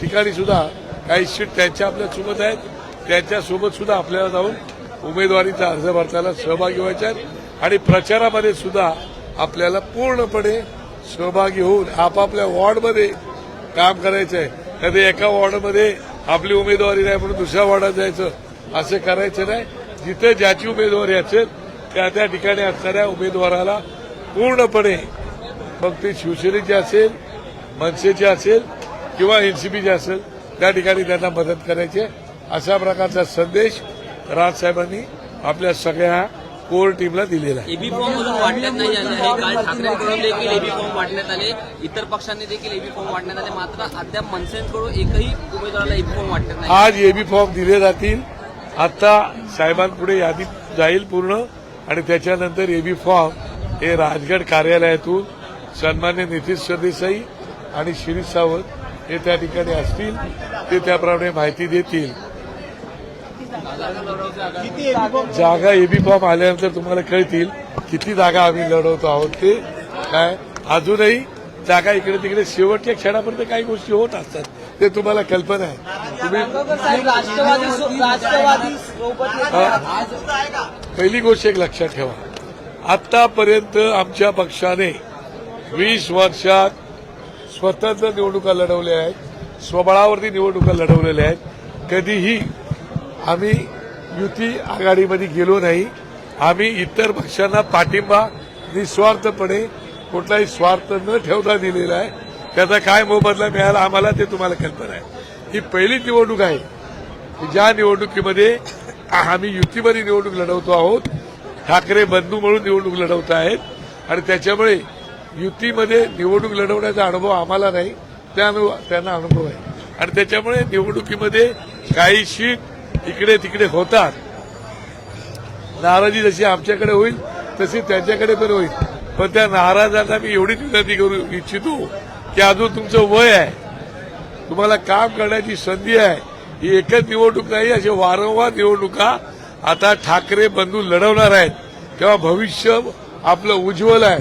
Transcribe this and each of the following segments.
ठिकाणी सुद्धा काही सीट त्यांच्या आपल्या सोबत आहेत, त्यांच्यासोबत सुद्धा आपल्याला जाऊन उमेदवारीचा अर्ज भरताना सहभागी व्हायचे आहेत आणि प्रचारामध्ये सुद्धा आपल्याला पूर्णपणे सहभागी होऊन आपापल्या वॉर्डमध्ये काम करायचं आहे. कधी एका वॉर्डमध्ये आपली उमेदवारी नाही म्हणून दुसऱ्या वॉर्डात जायचं असं करायचं नाही. जिथे ज्याची उमेदवारी असेल त्या त्या ठिकाणी असणाऱ्या उमेदवाराला पूर्णपणे मग ते शिवसेनेचे असेल, मनसेचे असेल किंवा एनसीपीचे असेल त्या ठिकाणी त्यांना मदत करायची अशा प्रकारचा संदेश राजसाहेबांनी आपल्या सगळ्या कोर टीमला दिलेला आहे. एबी फॉर्म अजून वाटण्यात नाही आले आहे. काल ठाकरेंकडून देखील एबी फॉर्म वाटण्यात आले, इतर पक्षांनी देखील एबी फॉर्म वाटण्यात आले, मात्र अद्याप मनसेकडून एकही उमेदवाराला एबी फॉर्म वाटण्यात नाही. आज एबी फॉर्म दिले जातील. आता साहेबांपुढे यादी जाईल पूर्ण आणि त्याच्यानंतर एबी फॉर्म हे राजगड कार्यालयातून सन्मान्य नितीश सरदेसाई आणि शिरीष सावंत हे त्या ठिकाणी असतील, ते त्याप्रमाणे माहिती देतील. जागा एबी फॉर्म आल्यानंतर तुम्हाला कळतील किती जागा आम्ही लढवतो आहोत. ते काय अजूनही जागा इकडे तिकडे शेवटच्या क्षणापर्यंत काही गोष्टी होत असतात, ते तुम्हाला कल्पना आहे. तुम्ही पहिली गोष्ट एक लक्षात ठेवा, आतापर्यंत आमच्या पक्षाने 20 वर्षात स्वतंत्र निवडणुका लढवल्या आहेत, स्वबळावरती निवडणुका लढवलेल्या आहेत. कधीही आम्ही युती आघाडीमध्ये गेलो नाही. आम्ही इतर पक्षांना पाठिंबा निस्वार्थपणे कुठलाही स्वार्थ न ठेवता दिलेला आहे. त्याचा काय मोबदला मिळाला आम्हाला ते तुम्हाला कल्पना आहे. ही पहिली निवडणूक आहे की ज्या निवडणुकीमध्ये आम्ही युतीमध्ये निवडणूक लढवतो आहोत. ठाकरे बंधू म्हणून निवडणूक लढवत आहेत आणि त्याच्यामुळे युतीमध्ये निवडणूक लढवण्याचा अनुभव आम्हाला नाही, त्यांना अनुभव आहे आणि त्याच्यामुळे निवडणुकीमध्ये काही सीट इकडे तिकडे होतात. नाराजी जशी आमच्याकडे होईल तशी त्यांच्याकडे पण होईल. पण त्या नाराजांना मी एवढीच विनंती करू इच्छितो की अजून तुमचं वय आहे, तुम्हाला काम करण्याची संधी आहे. ही एकच निवडणूक नाही, अशी वारंवार निवडणुका आता ठाकरे बंधू लढवणार आहेत. तेव्हा भविष्य आपलं उज्ज्वल आहे.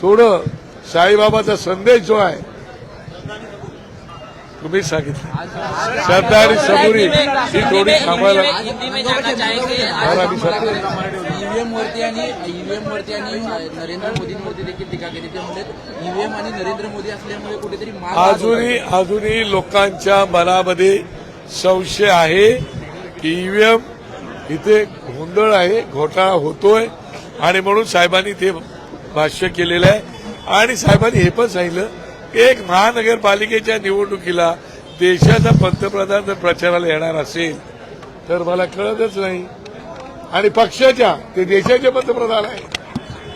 थोडं साईबाबाचा संदेश जो आहे तुम्ही सांगितलं, श्रद्धा आणि सबुरी ही थोडी थांबायला. ईव्हीएम वरती आणि नरेंद्र मोदींवरती देखील टीका केली. ते म्हणजे ईव्हीएम आणि नरेंद्र मोदी असल्यामुळे कुठेतरी अजूनही लोकांच्या मनामध्ये संशय आहे की ईव्हीएम इथे गोंधळ आहे, घोटाळा होतोय आणि म्हणून साहेबांनी ते भाष्य केलेलं आहे. आणि साहेबांनी हे पण सांगितलं की एक महानगरपालिकेच्या निवडणुकीला देशाचा पंतप्रधान जर प्रचाराला येणार असेल तर मला कळतच नाही. आणि पक्षाच्या ते देशाचे पंतप्रधान आहे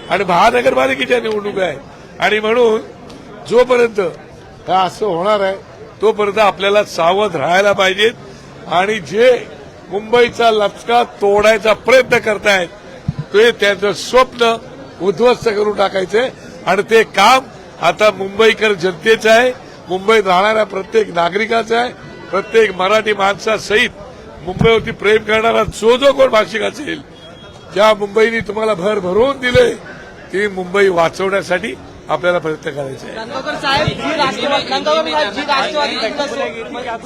आणि महानगरपालिकेच्या निवडणूक आहे आणि म्हणून जोपर्यंत असं होणार आहे तोपर्यंत आपल्याला सावध राहायला पाहिजेत. आणि जे मुंबईचा लचका तोडायचा प्रयत्न करतायत ते त्यांचं स्वप्न उद्ध्वस्त करून टाकायचंय आणि ते काम आता मुंबईकर जनतेचं आहे, मुंबईत राहणाऱ्या प्रत्येक नागरिकाचं आहे. प्रत्येक मराठी माणसासहित मुंबईवरती प्रेम करणारा जो कोण भाषिक असेल, ज्या मुंबईने तुम्हाला भर भरून दिले ती मुंबई वाचवण्यासाठी आपल्याला प्रयत्न करायचे आहे.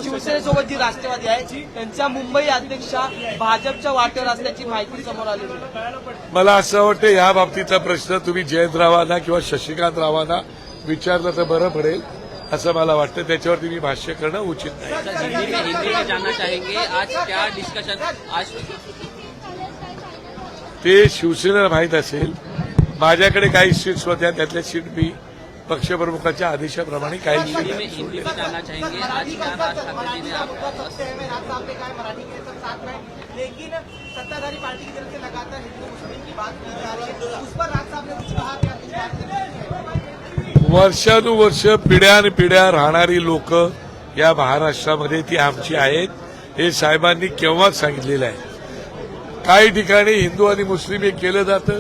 शिवसेनेसोबत जी राष्ट्रवादी आहे त्यांच्या मुंबई अध्यक्षा भाजपच्या वाटेवर असल्याची माहिती समोर आलेली आहे. मला असं वाटतं या बाबतीचा प्रश्न तुम्ही जयंतरावांना किंवा शशिकांत रावांना विचारलं तर बरं पडेल असं मला वाटतं. त्याच्यावरती मी भाष्य करणं उचित नाही. हिंदी में जानना चाहेंगे आज क्या डिस्कशन आज ते शिवसेनेला माहीत असेल. माझ्याकडे काही सीट्स होत्या, त्यातल्या सीट मी पक्षप्रमुखाच्या आदेशाप्रमाणे काही हिंदी में जानना चाहेंगे आज क्या राज ठाकरे जी ने लेकिन सत्ताधारी पार्टी की तरफ से लगातार हिंदू मुस्लिम की बात की जा रही है, उस पर राज साहब ने कुछ कहा क्या? वर्षानुवर्ष पिढ्यानपिढ्या राहणारी लोक या महाराष्ट्रामध्ये ती आमची आहेत हे साहेबांनी केव्हाच सांगितलेलं आहे. काही ठिकाणी हिंदू आणि मुस्लिम हे केलं जातं,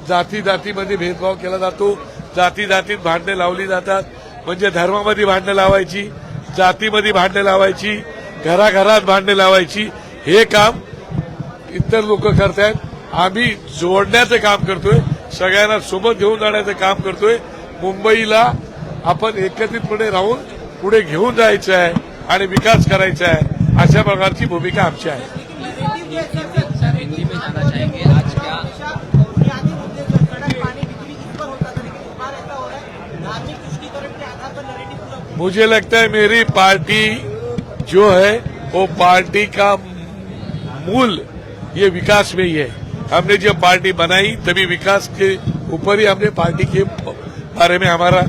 जाती जातीमध्ये भेदभाव केला जातो, जाती जातीत भांडणं लावली जातात. म्हणजे धर्मामध्ये भांडणं लावायची, जातीमध्ये भांडणं लावायची, घराघरात भांडणं लावायची, हे काम इतर लोक करतायत. आम्ही जोडण्याचं काम करतोय, सगळ्यांना सोबत घेऊन जाण्याचं काम करतोय. मुंबईला आपण एकत्रितपणे राहून पुढे घेऊन जायचं आहे आणि विकास करायचा आहे, अशा प्रकारची भूमिका आमची आहे. हिंदी में जाना चाहेंगे आज क्या बुनियादी मुद्दे जो सड़क पानी बिजली इस पर होता था, लेकिन इस बार ऐसा हो रहा है धार्मिक तुष्टीकरण के आधार पर नैरेटिव पूरा मुझे लगता है मेरी पार्टी जो है वो पार्टी का मूल ये विकास में ही है. हमने जब पार्टी बनाई तभी विकास के ऊपर ही हमने पार्टी के बारे में हमारा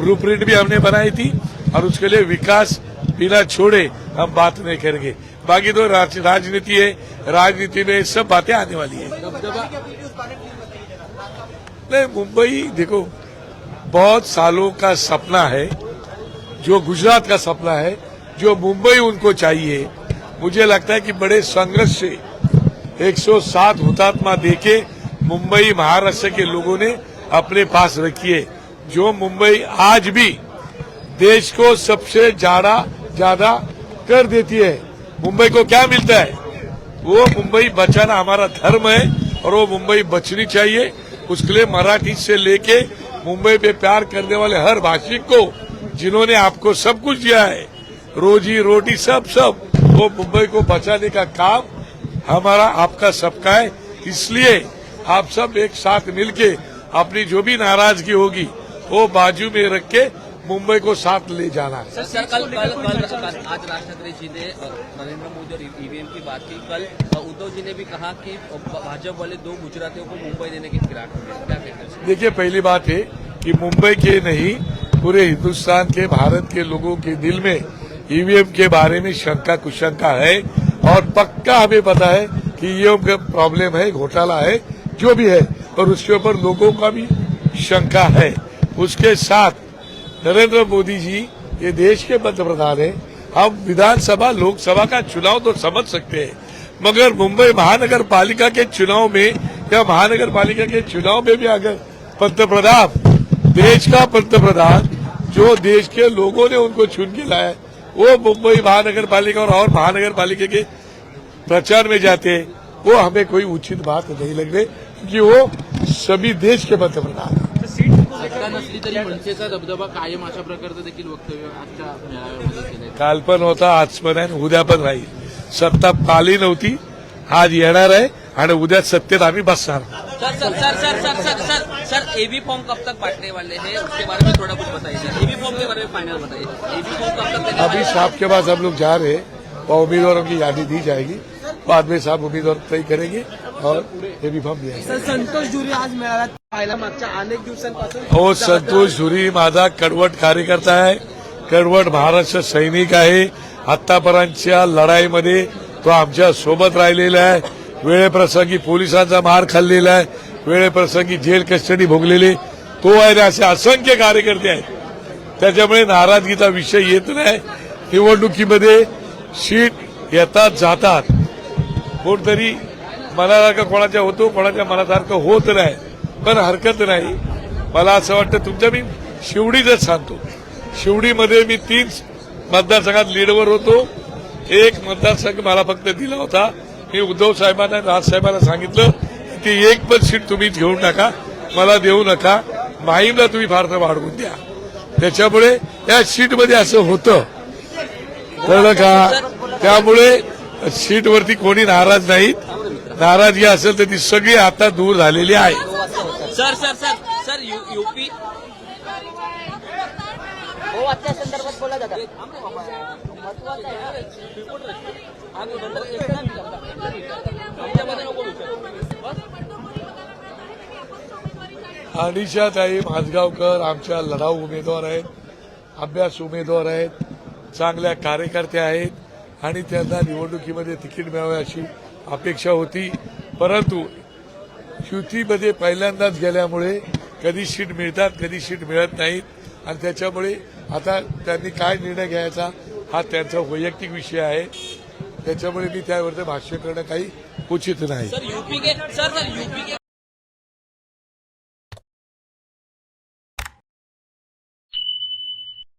ब्लूप्रिंट भी हमने बनाई थी और उसके लिए विकास बिना छोड़े हम बात नहीं करेंगे. बाकी तो राजनीति है, राजनीति में सब बातें आने वाली है. नहीं, मुंबई देखो बहुत सालों का सपना है, जो गुजरात का सपना है, जो मुंबई उनको चाहिए. मुझे लगता है कि बड़े संघर्ष से 107 हुतात्मा देके मुंबई महाराष्ट्र के लोगों ने अपने पास रखी है. जो मुंबई आज भी देश को सबसे ज्यादा कर देती है. मुंबई को क्या मिलता है? वो मुंबई बचाना हमारा धर्म है और वो मुंबई बचनी चाहिए. उसके लिए मराठी से लेके मुंबई पे प्यार करने वाले हर भाषिक को, जिन्होंने आपको सब कुछ दिया है, रोजी रोटी सब, वो मुंबई को बचाने का काम हमारा आपका सबका है. इसलिए आप सब एक साथ मिलके अपनी जो भी नाराजगी होगी वो बाजू में रख के मुंबई को साथ ले जाना है. सर कल आज राज ठाकरे जी ने नरेंद्र मोदी और ईवीएम की बात की. कल उद्धव जी ने भी कहा कि भाजपा वाले 2 गुजरातियों को मुंबई देने की फिराक में. क्या कहते हैं? देखिए, पहली बात है कि मुंबई के नहीं पूरे हिंदुस्तान के, भारत के लोगों के दिल में ईवीएम के बारे में शंका कुशंका है और पक्का हमें पता है कि ईवीएम का प्रॉब्लम है, घोटाला है, जो भी है, और उसके ऊपर लोगों का भी शंका है. उसके साथ नरेंद्र मोदी जी ये देश के पंतप्रधान हैं. हम विधानसभा लोकसभा का चुनाव तो समझ सकते हैं, मगर मुंबई महानगर पालिका के चुनाव में या महानगर पालिका के चुनाव में भी अगर पंतप्रधान, देश का पंतप्रधान, जो देश के लोगों ने उनको चुन के लाया, वो मुंबई महानगर पालिका और महानगर पालिका के प्रचार में जाते हैं, वो हमें कोई उचित बात नहीं लग रही, क्योंकि वो सभी देश के पंतप्रधान हैं. सत्ता नसली तरी मनसेचा दबदबा कायम अशा प्रकारचं देखील वक्तव्य आजच्या मेळाव्यामध्ये केलंय. काल पण होता, आज पण आहे, उद्या पण राहील. सत्ता काली नव्हती, आज येणार आहे आणि उद्या सत्तेत आम्ही बसणार. सर एबी फॉर्म कब तक बांटने वाले हैं, उसके बारे में थोड़ा कुछ बताइए. सर एबी फॉर्म के बारे में फाइनल बताइए. एबी फॉर्म कब तक देने वाले अभी हैं? साहब के पास हम लोग जा रहे हैं और उम्मीदवारों की यादी दी जाएगी. बाद में साहब उम्मीदवार तय करेंगे और ये भी फॉर्म दिया. सर संतोष झुरी आज मेळाव्यात पाहायला मागच्या अनेक दिवसांपासून हो, संतोष झुरी माझा कडवट कार्यकर्ता आहे, कडवट महाराष्ट्र सैनिक आहे. आतापर्यंतच्या लढाईमध्ये तो आमच्या सोबत राहिलेला आहे. वेळेप्रसंगी पोलिसांचा मार खाल्लेला आहे, वेळेप्रसंगी जेल कस्टडी भोगलेले तो आहे. असे असंख्य कार्यकर्ते आहेत. त्याच्यामुळे नाराजगीचा विषय येत नाही. निवडणुकीमध्ये सीट येतात जातात, कोणतरी मनासारखं कोणाच्या होतो, कोणाच्या मनासारखं होत नाही, पण हरकत नाही. मला असं वाटतं, तुमच्या मी शिवडीच सांगतो, शिवडीमध्ये मी 3 मतदारसंघात लीडवर होतो. एक मतदारसंघ मला फक्त दिला होता. मी उद्धव साहेबांना, राजसाहेबांना सांगितलं की ती एक पण सीट तुम्ही घेऊन टाका, मला देऊ नका, माहीमला तुम्ही फार तर वाढवून द्या. त्याच्यामुळे या सीटमध्ये असं होतं, कळलं का? त्यामुळे सीटवरती कोणी नाराज नाहीत. नाराजगी असेल तर ती सगळी आता दूर झालेली आहे. सर यूपी संदर्भात बोला जातात. अनिशाताई माझगावकर आमच्या लढाऊ उमेदवार आहेत, अभ्यास उमेदवार आहेत, चांगल्या कार्यकर्त्या आहेत आणि त्यांना निवडणुकीमध्ये तिकीट मिळावे अशी अपेक्षा होती. परंतु युतीमध्ये पहिल्यांदाच गेल्यामुळे कधी सीट मिळतात, कधी सीट मिळत नाहीत आणि त्याच्यामुळे आता त्यांनी काय निर्णय घ्यायचा हा त्यांचा वैयक्तिक विषय आहे. त्याच्यामुळे मी त्यावरती भाष्य करणं काही उचित नाही. सर यूपी के